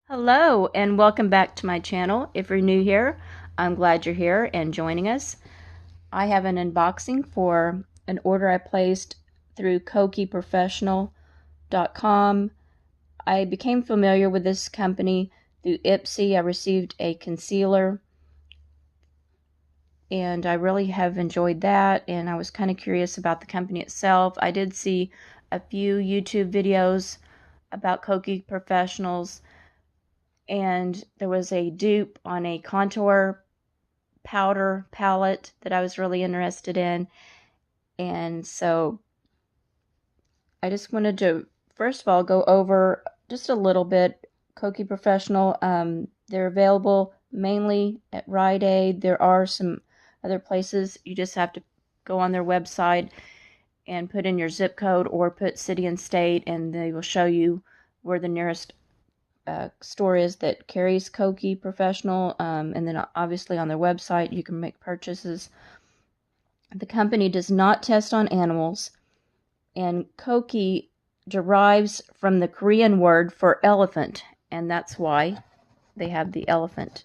Hello and welcome back to my channel. If you're new here, I'm glad you're here and joining us. I have an unboxing for an order I placed through KokieProfessional.com. I became familiar with this company through Ipsy. I received a concealer and I really have enjoyed that, and I was kind of curious about the company itself. I did see a few YouTube videos about Kokie Professionals, and there was a dupe on a contour powder palette that I was really interested in. And so I just wanted to first of all go over just a little bit Kokie Professional. They're available mainly at Rite Aid. There are some other places. You just have to go on their website and put in your zip code or put city and state, and they will show you where the nearest store is that carries Kokie Professional, and then obviously on their website you can make purchases. The company does not test on animals, and Kokie derives from the Korean word for elephant, and that's why they have the elephant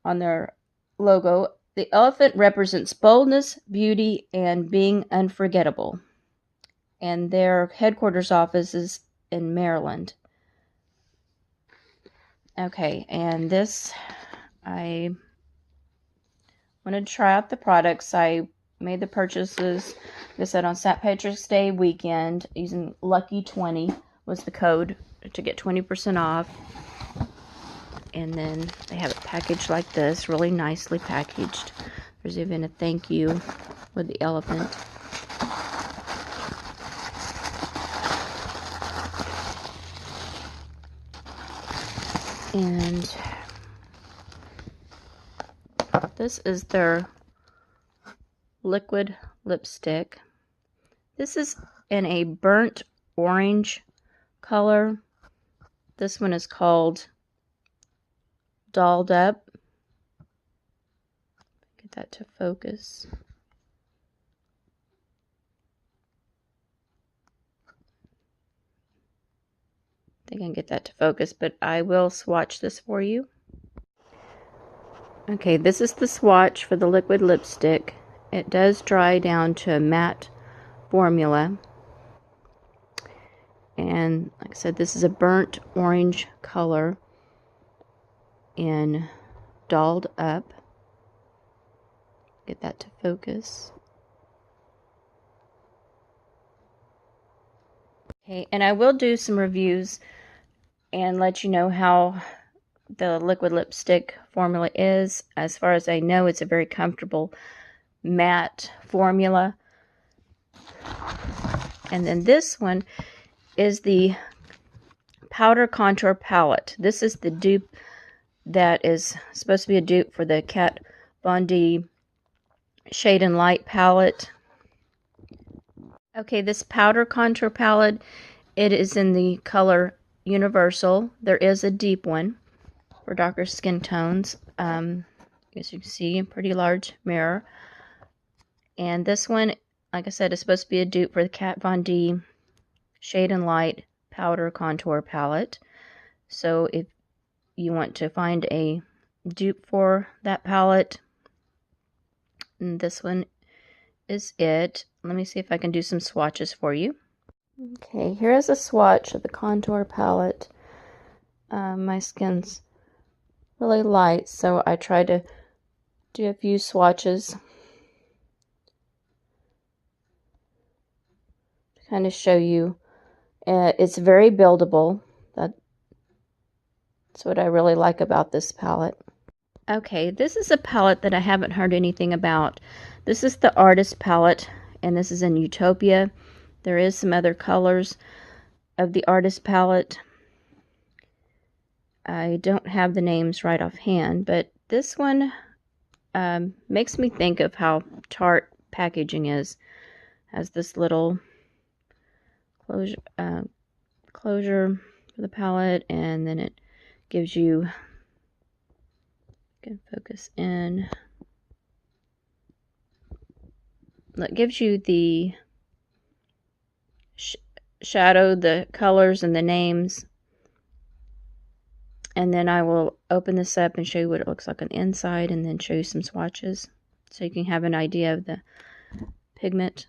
on their logo. The elephant represents boldness, beauty, and being unforgettable, and their headquarters office is in Maryland. Okay, and this, I wanted to try out the products. I made the purchases, like I said, on St. Patrick's Day weekend using Lucky20 was the code to get 20% off. And then they have it packaged like this, really nicely packaged. There's even a thank you with the elephant. And this is their liquid lipstick. This is in a burnt orange color. This one is called Dolled Up. Get that to focus. I think I can get that to focus, but I will swatch this for you. Okay, this is the swatch for the liquid lipstick. It does dry down to a matte formula. And like I said, this is a burnt orange color in Dolled Up. Get that to focus. Okay, and I will do some reviews and let you know how the liquid lipstick formula is. As far as I know, it's a very comfortable matte formula. And then this one is the Powder Contour Palette. This is the dupe that is supposed to be a dupe for the Kat Von D Shade and Light palette. Okay, this Powder Contour Palette, it is in the color Universal. There is a deep one for darker skin tones. As you can see, a pretty large mirror. And this one, like I said, is supposed to be a dupe for the Kat Von D Shade and Light Powder Contour Palette. So if you want to find a dupe for that palette, and this one is it. Let me see if I can do some swatches for you. Okay, here is a swatch of the contour palette. My skin's really light, so I try to do a few swatches to kind of show you. It's very buildable. That's what I really like about this palette. Okay, this is a palette that I haven't heard anything about. This is the Artist palette, and this is in Utopia. There is some other colors of the Artist palette. I don't have the names right offhand, but this one makes me think of how Tarte packaging is. Has this little closure for the palette, and then it gives you, can focus in, It gives you the shadow, the colors, and the names. And then I will open this up and show you what it looks like on the inside, and then show you some swatches so you can have an idea of the pigment.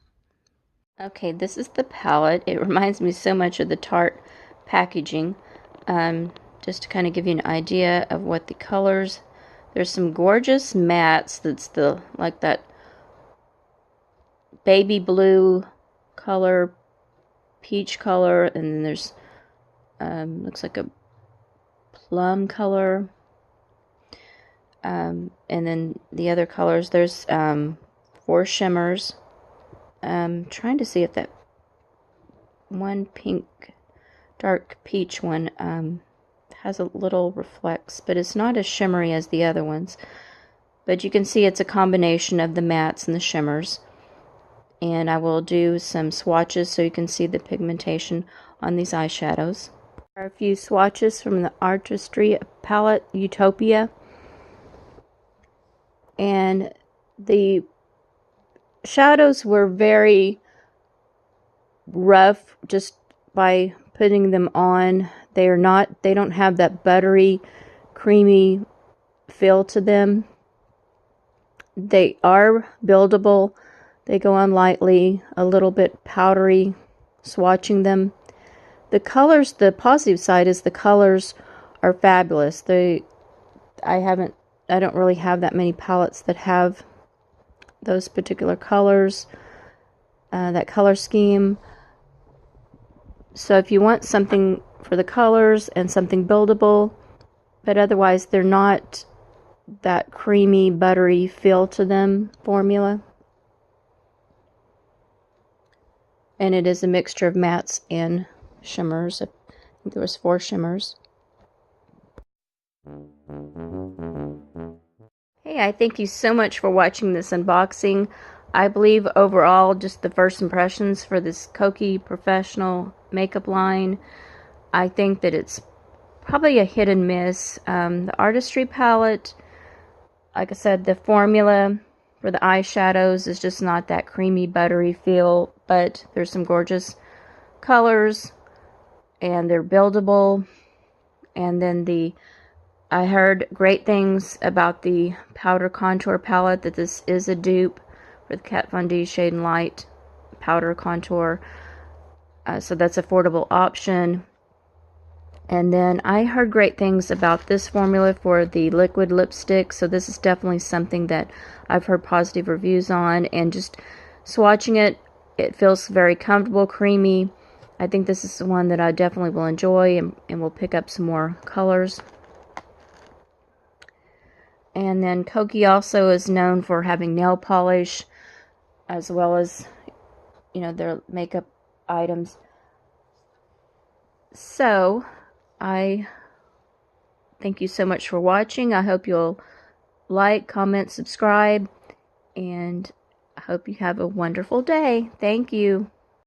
Okay, this is the palette. It reminds me so much of the Tarte packaging. Just to kind of give you an idea of what the colors. There's some gorgeous mattes. That's the like that baby blue color, peach color, and then there's looks like a plum color. And then the other colors, there's 4 shimmers. Trying to see if that one pink, dark peach one has a little reflects, but it's not as shimmery as the other ones. But you can see it's a combination of the mattes and the shimmers. And I will do some swatches so you can see the pigmentation on these eyeshadows. There are a few swatches from the Artistry palette Utopia. And the shadows were very rough just by putting them on. They don't have that buttery, creamy feel to them. They are buildable. They go on lightly, a little bit powdery, swatching them. The colors, the positive side is the colors are fabulous. I don't really have that many palettes that have those particular colors, that color scheme. So if you want something for the colors and something buildable, but otherwise they're not that creamy, buttery feel to them formula. And it is a mixture of mattes and shimmers. I think there was 4 shimmers. Hey, I thank you so much for watching this unboxing. I believe overall, just the first impressions for this Kokie Professional makeup line, I think that it's probably a hit and miss. The Artistry palette, like I said, the formula for the eyeshadows is just not that creamy, buttery feel, but there's some gorgeous colors, and they're buildable. And then I heard great things about the powder contour palette, that this is a dupe for the Kat Von D Shade and Light powder contour. So that's an affordable option. And then I heard great things about this formula for the liquid lipstick. So this is definitely something that I've heard positive reviews on. And just swatching it, it feels very comfortable, creamy. I think this is the one that I definitely will enjoy, and will pick up some more colors. And then Kokie also is known for having nail polish, as well as, you know, their makeup items. So I thank you so much for watching. I hope you'll like, comment, subscribe, and I hope you have a wonderful day. Thank you.